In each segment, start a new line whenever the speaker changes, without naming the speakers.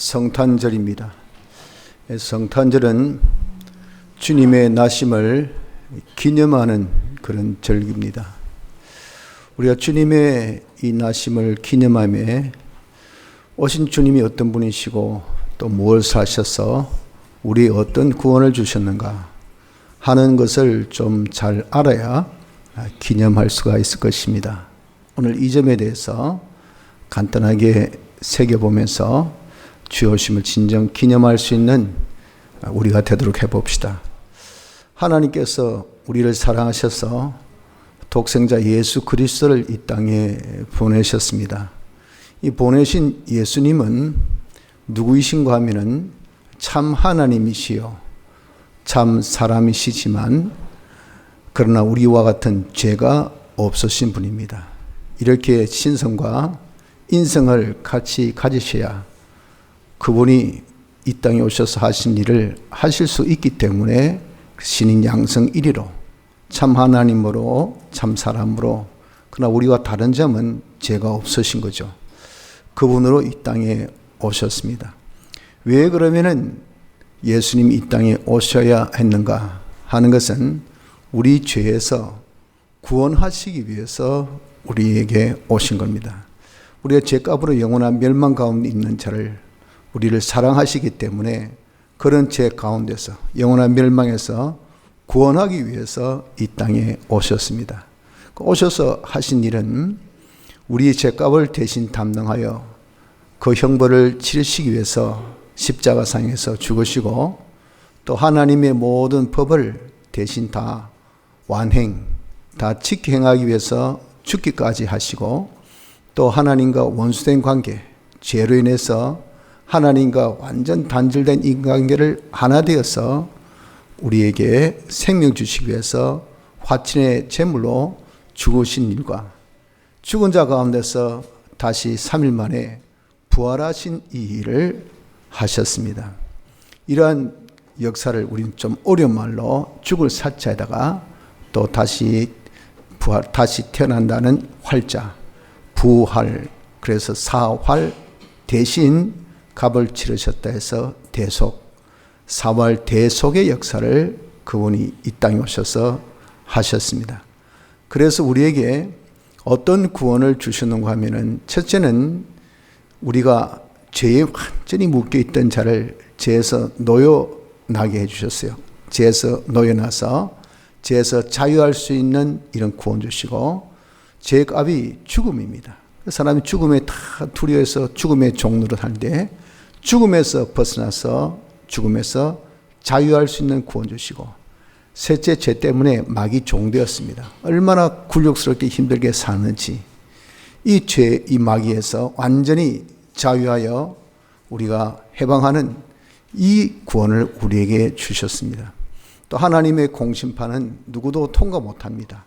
성탄절입니다. 성탄절은 주님의 나심을 기념하는 그런 절기입니다. 우리가 주님의 이 나심을 기념하며 오신 주님이 어떤 분이시고 또 무엇을 사셔서 우리에 어떤 구원을 주셨는가 하는 것을 좀 잘 알아야 기념할 수가 있을 것입니다. 오늘 이 점에 대해서 간단하게 새겨보면서 주의 오심을 진정 기념할 수 있는 우리가 되도록 해봅시다. 하나님께서 우리를 사랑하셔서 독생자 예수 그리스도를 이 땅에 보내셨습니다. 이 보내신 예수님은 누구이신가 하면은 참 하나님이시요 참 사람이시지만 그러나 우리와 같은 죄가 없으신 분입니다. 이렇게 신성과 인성을 같이 가지셔야 그분이 이 땅에 오셔서 하신 일을 하실 수 있기 때문에 신인 양성 1위로 참 하나님으로 참 사람으로 그러나 우리와 다른 점은 죄가 없으신 거죠. 그분으로 이 땅에 오셨습니다. 왜 그러면은 예수님이 이 땅에 오셔야 했는가 하는 것은 우리 죄에서 구원하시기 위해서 우리에게 오신 겁니다. 우리가 죄값으로 영원한 멸망 가운데 있는 자를 우리를 사랑하시기 때문에 그런 죄 가운데서 영원한 멸망에서 구원하기 위해서 이 땅에 오셨습니다. 오셔서 하신 일은 우리의 죄값을 대신 담당하여 그 형벌을 치르시기 위해서 십자가상에서 죽으시고 또 하나님의 모든 법을 대신 다 완행, 다 지켜 행하기 위해서 죽기까지 하시고 또 하나님과 원수된 관계, 죄로 인해서 하나님과 완전 단절된 인간관계를 하나 되어서 우리에게 생명 주시기 위해서 화친의 제물로 죽으신 일과 죽은 자 가운데서 다시 3일 만에 부활하신 이 일을 하셨습니다. 이러한 역사를 우리는 좀 어려운 말로 죽을 사자에다가 또 다시 태어난다는 활자, 부활, 그래서 사활 대신 값을 치르셨다 해서 대속, 사활 대속의 역사를 그분이 이 땅에 오셔서 하셨습니다. 그래서 우리에게 어떤 구원을 주셨는가 하면은 첫째는 우리가 죄에 완전히 묶여있던 자를 죄에서 놓여나게 해주셨어요. 죄에서 놓여나서 죄에서 자유할 수 있는 이런 구원 주시고 죄값이 죽음입니다. 사람이 죽음에 다 두려워해서 죽음의 종노릇 하는데 죽음에서 벗어나서 죽음에서 자유할 수 있는 구원 주시고 셋째 죄 때문에 마귀 종되었습니다. 얼마나 굴욕스럽게 힘들게 사는지 이 죄, 이 마귀에서 완전히 자유하여 우리가 해방하는 이 구원을 우리에게 주셨습니다. 또 하나님의 공심판은 누구도 통과 못합니다.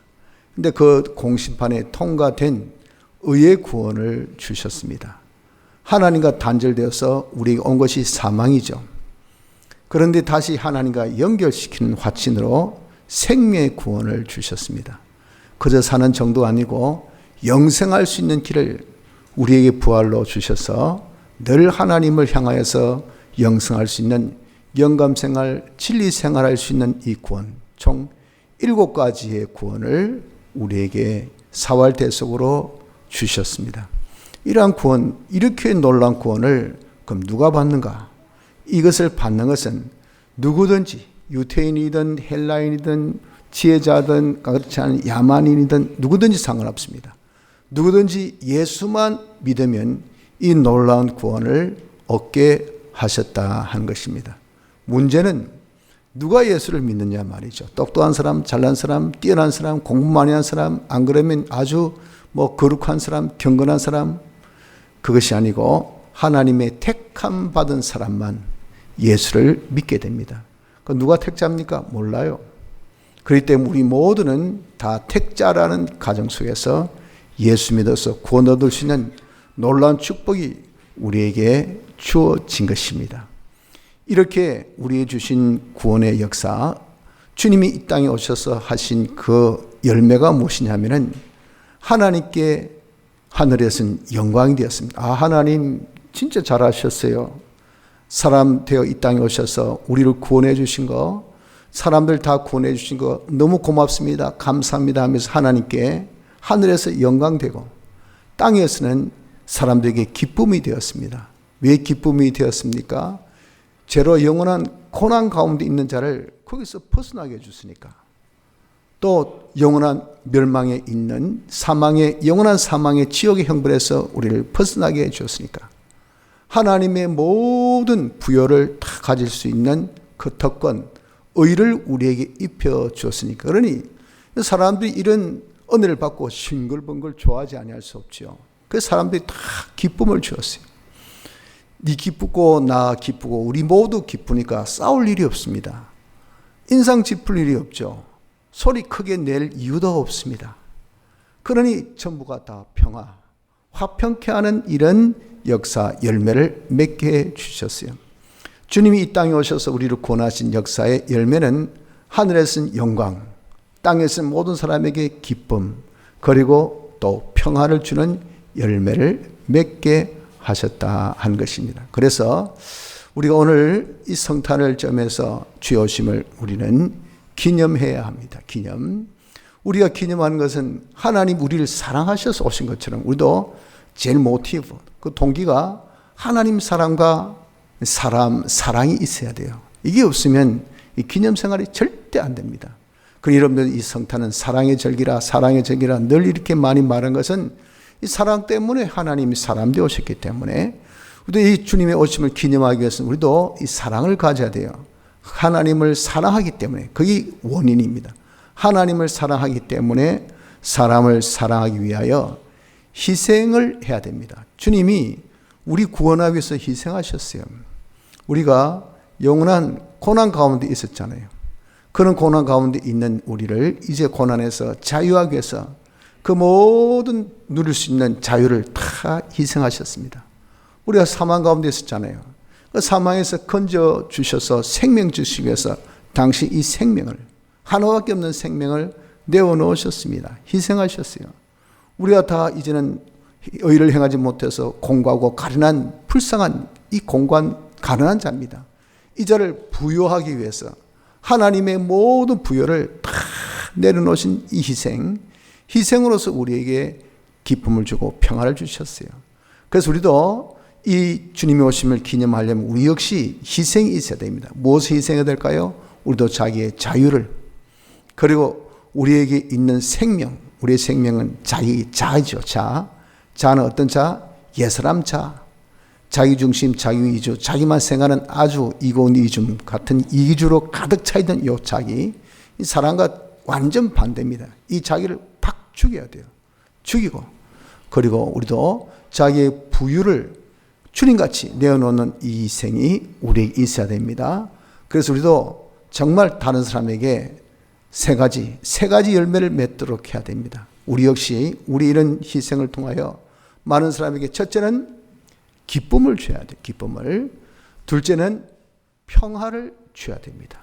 근데 그 공심판에 통과된 의의 구원을 주셨습니다. 하나님과 단절되어서 우리에게 온 것이 사망이죠. 그런데 다시 하나님과 연결시키는 화친으로 생명의 구원을 주셨습니다. 그저 사는 정도 아니고 영생할 수 있는 길을 우리에게 부활로 주셔서 늘 하나님을 향하여서 영생할 수 있는 영감생활, 진리생활할 수 있는 이 구원, 총 7가지의 구원을 우리에게 사활대속으로 주셨습니다. 이러한 구원, 이렇게 놀라운 구원을 그럼 누가 받는가? 이것을 받는 것은 누구든지 유태인이든 헬라인이든 지혜자든 그렇지 않은 야만인이든 누구든지 상관없습니다. 누구든지 예수만 믿으면 이 놀라운 구원을 얻게 하셨다 하는 것입니다. 문제는 누가 예수를 믿느냐 말이죠. 똑똑한 사람, 잘난 사람, 뛰어난 사람, 공부 많이 한 사람, 안 그러면 아주 거룩한 사람, 경건한 사람, 그것이 아니고 하나님의 택함 받은 사람만 예수를 믿게 됩니다. 누가 택자입니까? 몰라요. 그렇기 때문에 우리 모두는 다 택자라는 가정 속에서 예수 믿어서 구원 얻을 수 있는 놀라운 축복이 우리에게 주어진 것입니다. 이렇게 우리에게 주신 구원의 역사, 주님이 이 땅에 오셔서 하신 그 열매가 무엇이냐면은 하나님께 하늘에서는 영광이 되었습니다. 아, 하나님 진짜 잘하셨어요. 사람 되어 이 땅에 오셔서 우리를 구원해 주신 거, 사람들 다 구원해 주신 거 너무 고맙습니다. 감사합니다 하면서 하나님께 하늘에서 영광되고 땅에서는 사람들에게 기쁨이 되었습니다. 왜 기쁨이 되었습니까? 죄로 영원한 고난 가운데 있는 자를 거기서 벗어나게 해주시니까. 또 영원한 멸망에 있는 영원한 사망의 지옥의 형벌에서 우리를 벗어나게 해주셨으니까. 하나님의 모든 부여를 다 가질 수 있는 그 특권, 의를 우리에게 입혀 주었으니까. 그러니 사람들이 이런 은혜를 받고 싱글벙글 좋아하지 아니할 수 없죠. 그래서 사람들이 다 기쁨을 주었어요. 네 기쁘고 나 기쁘고 우리 모두 기쁘니까 싸울 일이 없습니다. 인상 짚을 일이 없죠. 소리 크게 낼 이유도 없습니다. 그러니 전부가 다 평화, 화평케 하는 이런 역사 열매를 맺게 해 주셨어요. 주님이 이 땅에 오셔서 우리를 구원하신 역사의 열매는 하늘에서는 영광, 땅에서는 모든 사람에게 기쁨, 그리고 또 평화를 주는 열매를 맺게 하셨다 한 것입니다. 그래서 우리가 오늘 이 성탄을 점에서 주의 오심을 우리는 기념해야 합니다. 기념. 우리가 기념하는 것은 하나님 우리를 사랑하셔서 오신 것처럼 우리도 제일 모티브, 그 동기가 하나님 사랑과 사랑이 있어야 돼요. 이게 없으면 이 기념 생활이 절대 안 됩니다. 그러니 여러분들 이 성탄은 사랑의 절기라 늘 이렇게 많이 말한 것은 이 사랑 때문에 하나님이 사람 되어 오셨기 때문에 우리도 이 주님의 오심을 기념하기 위해서는 우리도 이 사랑을 가져야 돼요. 하나님을 사랑하기 때문에 그게 원인입니다. 하나님을 사랑하기 때문에 사람을 사랑하기 위하여 희생을 해야 됩니다. 주님이 우리 구원하기 위해서 희생하셨어요. 우리가 영원한 고난 가운데 있었잖아요. 그런 고난 가운데 있는 우리를 이제 고난에서 자유하기 위해서 그 모든 누릴 수 있는 자유를 다 희생하셨습니다. 우리가 사망 가운데 있었잖아요. 그 사망에서 건져 주셔서 생명 주시기 위해서 당시 이 생명을, 하나밖에 없는 생명을 내어놓으셨습니다. 희생하셨어요. 우리가 다 이제는 의를 행하지 못해서 공고하고 가련한 불쌍한 이 공고한 가련한 자입니다. 이 자를 부요하기 위해서 하나님의 모든 부요를 다 내려놓으신 이 희생으로서 우리에게 기쁨을 주고 평화를 주셨어요. 그래서 우리도 이 주님의 오심을 기념하려면 우리 역시 희생이 있어야 됩니다. 무엇을 희생해야 될까요? 우리도 자기의 자유를, 그리고 우리에게 있는 생명, 우리의 생명은 자이죠. 자는 어떤 자? 옛사람 자. 자기중심, 자기위주, 자기만 생각하는 아주 이고니즘 같은 이기주로 가득 차 있는 이 자기, 이 사랑과 완전 반대입니다. 이 자기를 팍 죽여야 돼요. 죽이고, 그리고 우리도 자기의 부유를 주님같이 내어놓는 이 희생이 우리에게 있어야 됩니다. 그래서 우리도 정말 다른 사람에게 세 가지 열매를 맺도록 해야 됩니다. 우리 역시 우리 이런 희생을 통하여 많은 사람에게 첫째는 기쁨을 줘야 돼요. 기쁨을. 둘째는 평화를 줘야 됩니다.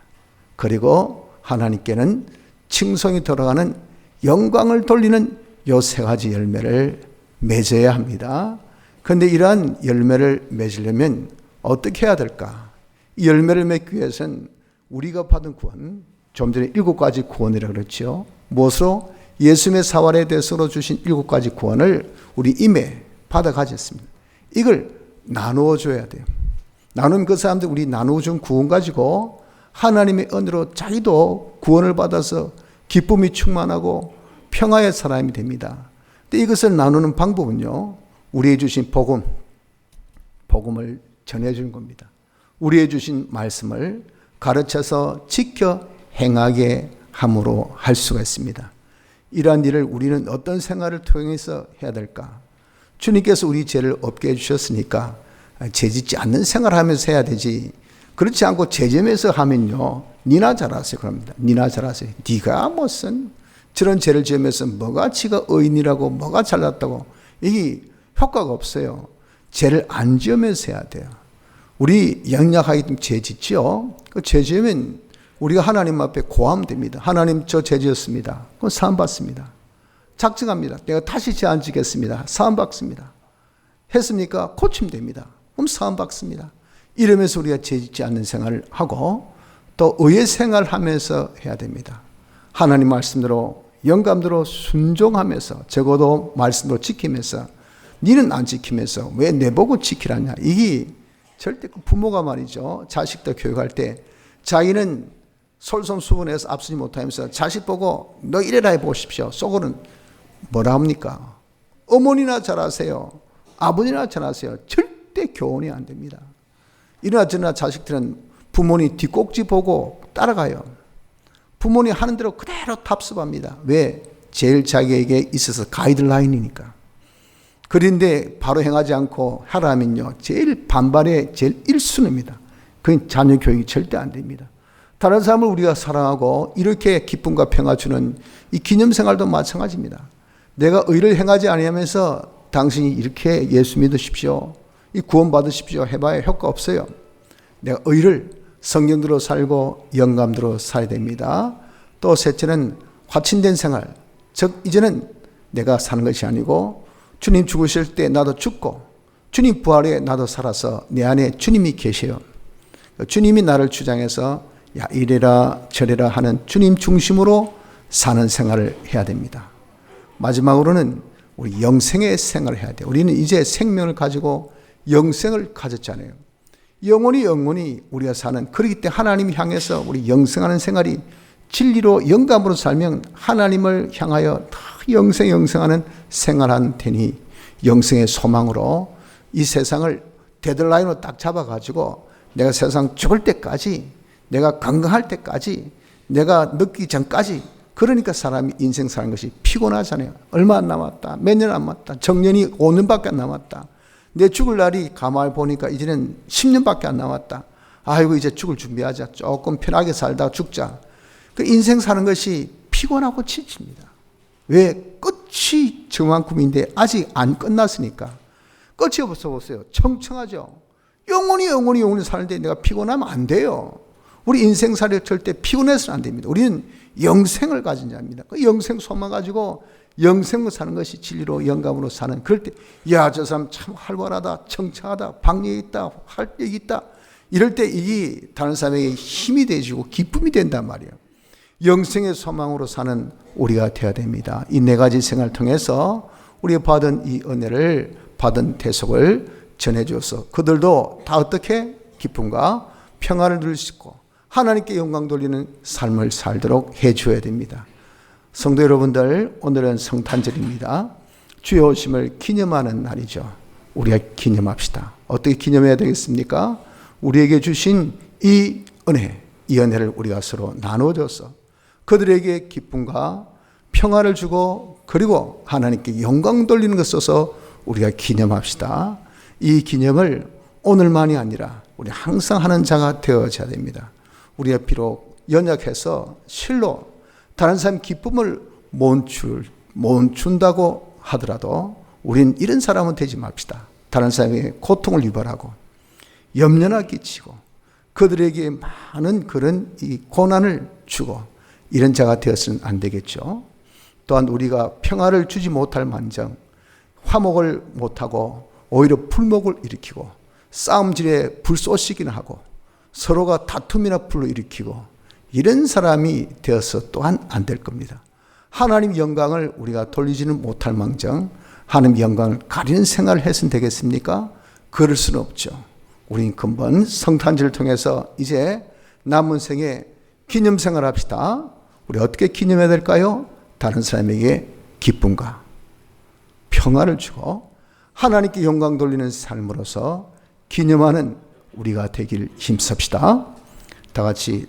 그리고 하나님께는 칭송이 들어가는 영광을 돌리는 요 세 가지 열매를 맺어야 합니다. 그런데 이러한 열매를 맺으려면 어떻게 해야 될까? 이 열매를 맺기 위해서는 우리가 받은 구원, 좀 전에 7가지 구원이라고 그랬죠. 무엇으로? 예수님의 사활의 대속으로 주신 7가지 구원을 우리 임해 받아 가졌습니다. 이걸 나누어 줘야 돼요. 나누면 그 사람들 우리 나누어 준 구원 가지고 하나님의 은혜로 자기도 구원을 받아서 기쁨이 충만하고 평화의 사람이 됩니다. 근데 이것을 나누는 방법은요, 우리에게 주신 복음을 전해주는 겁니다. 우리에게 주신 말씀을 가르쳐서 지켜 행하게 함으로 할 수가 있습니다. 이러한 일을 우리는 어떤 생활을 통해서 해야 될까? 주님께서 우리 죄를 없게 해주셨으니까 죄짓지 않는 생활을 하면서 해야 되지. 그렇지 않고 죄점에서 하면요, 니나 잘하세요. 그럽니다. 니나 잘하세요. 네가 무슨 저런 죄를 지으면서 뭐가 지가 의인이라고 뭐가 잘났다고. 이게 효과가 없어요. 죄를 안 지으면서 해야 돼요. 우리 영약하기 때문에 죄 짓죠. 그 죄 지으면 우리가 하나님 앞에 고하면 됩니다. 하나님 저 죄 지었습니다. 그건 사함 받습니다. 작정합니다. 내가 다시 죄 안 지겠습니다. 사함 받습니다. 했습니까? 고침 됩니다. 그럼 사함 받습니다. 이러면서 우리가 죄짓지 않는 생활을 하고 또 의의 생활을 하면서 해야 됩니다. 하나님 말씀대로 영감대로 순종하면서 적어도 말씀대로 지키면서 니는 안 지키면서 왜 내보고 지키라냐. 이게 절대 부모가 말이죠. 자식들 교육할 때 자기는 솔선수범해서 앞서지 못하면서 자식 보고 너 이래라 해보십시오. 속으로는 뭐라 합니까? 어머니나 잘하세요. 아버지나 잘하세요. 절대 교훈이 안 됩니다. 이러나 저러나 자식들은 부모님 뒷꼭지 보고 따라가요. 부모님 하는 대로 그대로 답습합니다. 왜? 제일 자기에게 있어서 가이드라인이니까. 그런데 바로 행하지 않고 하라 하면요. 제일 반발의 제일 1순위입니다. 그건 자녀 교육이 절대 안 됩니다. 다른 사람을 우리가 사랑하고 이렇게 기쁨과 평화 주는 이 기념생활도 마찬가지입니다. 내가 의를 행하지 아니하면서 당신이 이렇게 예수 믿으십시오. 이 구원 받으십시오. 해봐야 효과 없어요. 내가 의를 성경대로 살고 영감대로 살아야 됩니다. 또 셋째는 화친된 생활. 즉 이제는 내가 사는 것이 아니고 주님 죽으실 때 나도 죽고 주님 부활에 나도 살아서 내 안에 주님이 계셔요. 주님이 나를 주장해서 야 이래라 저래라 하는 주님 중심으로 사는 생활을 해야 됩니다. 마지막으로는 우리 영생의 생활을 해야 돼요. 우리는 이제 생명을 가지고 영생을 가졌잖아요. 영원히 우리가 사는, 그렇기 때문에 하나님 향해서 우리 영생하는 생활이 진리로 영감으로 살면 하나님을 향하여 다 영생하는 생활한 테니 영생의 소망으로 이 세상을 데드라인으로 딱 잡아가지고 내가 세상 죽을 때까지, 내가 건강할 때까지, 내가 늙기 전까지, 그러니까 사람이 인생 사는 것이 피곤하잖아요. 얼마 안 남았다. 몇 년 안 남았다. 정년이 5년밖에 안 남았다. 내 죽을 날이 가만히 보니까 이제는 10년밖에 안 남았다. 아이고 이제 죽을 준비하자. 조금 편하게 살다가 죽자. 그 인생 사는 것이 피곤하고 지칩니다. 왜? 끝이 저만큼인데 아직 안 끝났으니까. 끝이 없어 보세요. 청청하죠. 영원히 사는데 내가 피곤하면 안 돼요. 우리 인생살이 절대 피곤해서는 안 됩니다. 우리는 영생을 가진 자입니다. 그 영생 소망 가지고 영생을 사는 것이 진리로 영감으로 사는, 그럴 때 야 저 사람 참 활발하다, 청청하다, 박력이 있다, 활력이 있다, 이럴 때 이게 다른 사람에게 힘이 되어지고 기쁨이 된단 말이에요. 영생의 소망으로 사는 우리가 되어야 됩니다. 이 네 가지 생활을 통해서 우리가 받은 이 은혜를, 받은 대속을 전해주어서 그들도 다 어떻게 기쁨과 평화를 누릴 수 있고 하나님께 영광 돌리는 삶을 살도록 해줘야 됩니다. 성도 여러분들, 오늘은 성탄절입니다. 주의 오심을 기념하는 날이죠. 우리가 기념합시다. 어떻게 기념해야 되겠습니까? 우리에게 주신 이 은혜, 이 은혜를 우리가 서로 나눠줘서 그들에게 기쁨과 평화를 주고 그리고 하나님께 영광 돌리는 것을 우리가 기념합시다. 이 기념을 오늘만이 아니라 우리 항상 하는 자가 되어져야 됩니다. 우리가 비록 연약해서 실로 다른 사람 기쁨을 못 준다고 하더라도 우린 이런 사람은 되지 맙시다. 다른 사람에게 고통을 유발하고 염려나 끼치고 그들에게 많은 그런 이 고난을 주고 이런 자가 되었으면 안 되겠죠. 또한 우리가 평화를 주지 못할 만정 화목을 못하고 오히려 불목을 일으키고 싸움질에 불쏘시기나 하고 서로가 다툼이나 불러일으키고 이런 사람이 되어서 또한 안 될 겁니다. 하나님 영광을 우리가 돌리지는 못할 망정 하나님 영광을 가리는 생활을 해서는 되겠습니까? 그럴 수는 없죠. 우리는 근본 성탄절을 통해서 이제 남은 생에 기념 생활을 합시다. 우리 어떻게 기념해야 될까요? 다른 사람에게 기쁨과 평화를 주고 하나님께 영광 돌리는 삶으로서 기념하는 우리가 되길 힘씁시다. 다 같이